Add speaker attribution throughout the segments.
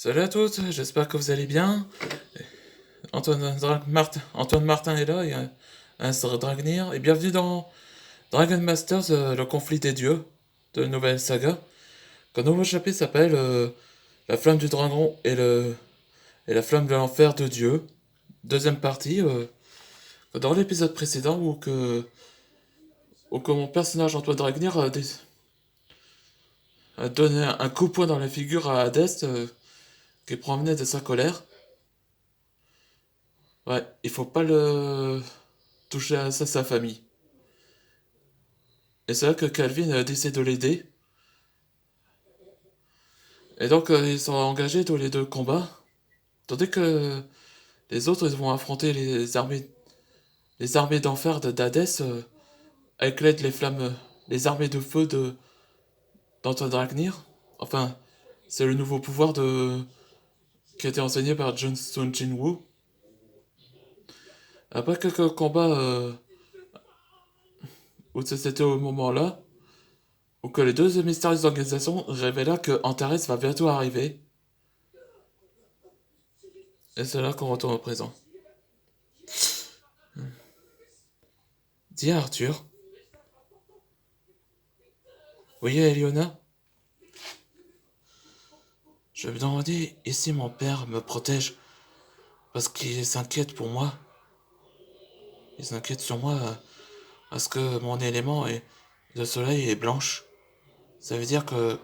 Speaker 1: Salut à tous, j'espère que vous allez bien. Antoine Martin est là, et un Dragnir, et bienvenue dans Dragon Masters, le conflit des dieux, de nouvelle saga. Le nouveau chapitre s'appelle La flamme du dragon et la flamme de l'enfer de Dieu. Deuxième partie, dans l'épisode précédent où que mon personnage Antoine Dragnir a donné un coup de poing dans la figure à Hadès, qui provenait de sa colère. Ouais, il faut pas le toucher à ça, sa famille. Et c'est là que Calvin décide de l'aider. Et donc ils sont engagés tous les deux combats. Tandis que les autres ils vont affronter les armées d'enfer d'Hadès avec l'aide les flammes, les armées de feu d'Antoine Dragnir. Enfin, c'est le nouveau pouvoir qui a été enseigné par Jun Sun Jinwoo. Après quelques combats où c'était au moment là, où que les deux mystérieuses organisations révéla que Antares va bientôt arriver. Et c'est là qu'on retourne au présent. Dis à Arthur. Oui, Eliona? Je me demandais ici mon père me protège parce qu'il s'inquiète pour moi. Il s'inquiète sur moi parce que mon élément est de soleil est blanche. Ça veut dire que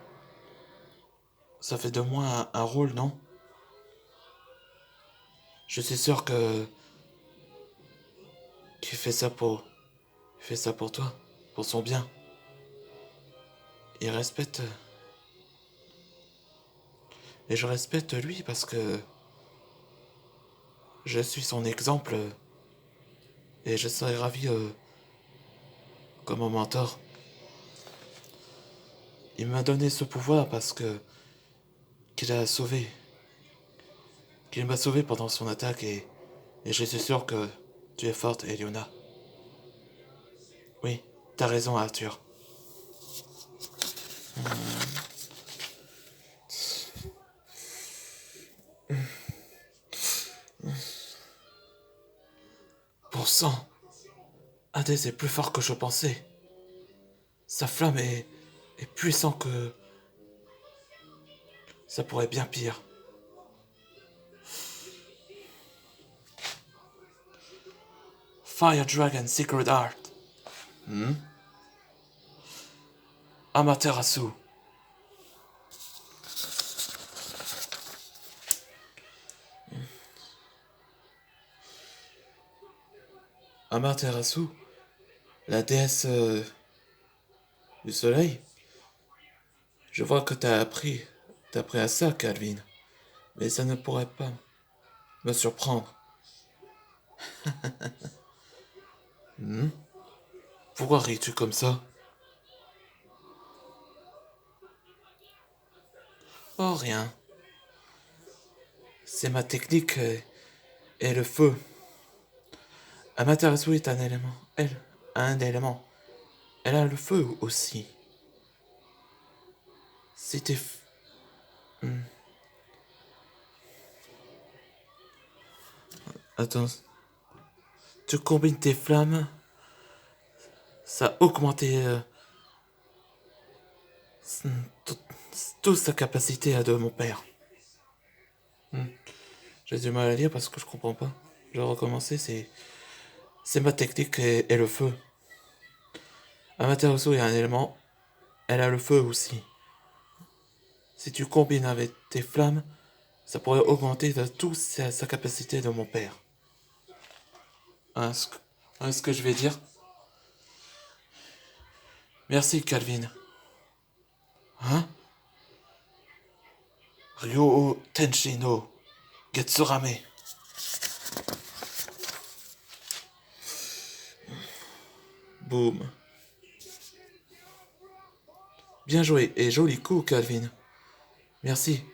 Speaker 1: ça fait de moi un rôle, non? Je suis sûr que qu'il fait ça pour il fait ça pour toi, pour son bien. Il respecte et je respecte lui parce que je suis son exemple et je serais ravi comme mon mentor. Il m'a donné ce pouvoir parce que qu'il a sauvé, qu'il m'a sauvé pendant son attaque et je suis sûr que tu es forte, Eliona. Oui, t'as raison, Arthur. Pour sang, Hadès est plus fort que je pensais. Sa flamme est puissante que ça pourrait bien pire. Fire Dragon Secret Art. Amaterasu. Amaterasu, la déesse du soleil. Je vois que t'as appris à ça, Calvin. Mais ça ne pourrait pas me surprendre. Pourquoi ris-tu comme ça? Oh, rien. C'est ma technique et le feu. Amaterasu est un élément. Elle a un élément. Elle a le feu aussi. C'était... Attends. Tu combines tes flammes. Ça a augmenté toute sa capacité à de mon père. J'ai du mal à lire parce que je comprends pas. Je vais recommencer, c'est ma technique et le feu. Amaterasu est un élément. Elle a le feu aussi. Si tu combines avec tes flammes, ça pourrait augmenter de toute sa capacité de mon père. Hein, ce que je vais dire. Merci, Calvin. Hein? Ryo Tenshi no Getsurame. Boum. Bien joué et joli coup, Calvin. Merci.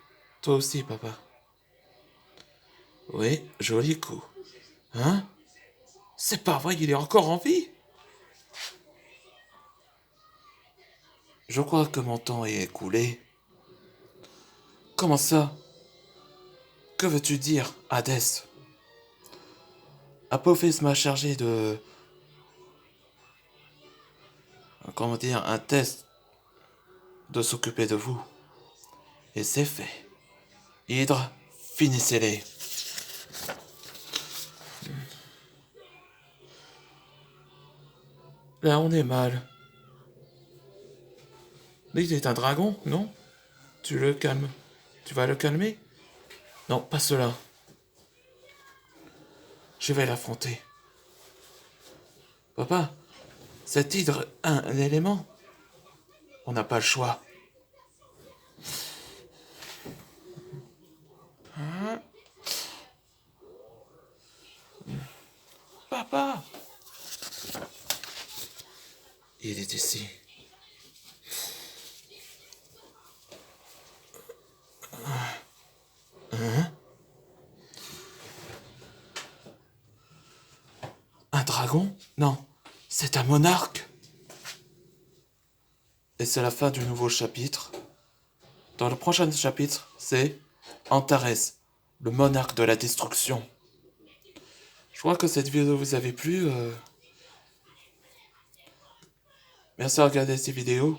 Speaker 1: Toi aussi, papa. Oui, joli coup. Hein? C'est pas vrai, il est encore en vie? Je crois que mon temps est écoulé. Comment ça? Que veux-tu dire, Hadès? Apophis m'a chargé de... Comment dire, un test de s'occuper de vous. Et c'est fait. Hydre, finissez-les. Là, on est mal. Mais il est un dragon, non? Tu le calmes. Tu vas le calmer? Non, pas cela. Je vais l'affronter. Papa, cet hydre a un élément. On n'a pas le choix. Hein? Papa! Il est ici. Hein? Un dragon? Non, c'est un monarque. Et c'est la fin du nouveau chapitre. Dans le prochain chapitre, c'est Antares, le monarque de la destruction. Je crois que cette vidéo vous avait plu. Merci de regarder ces vidéos.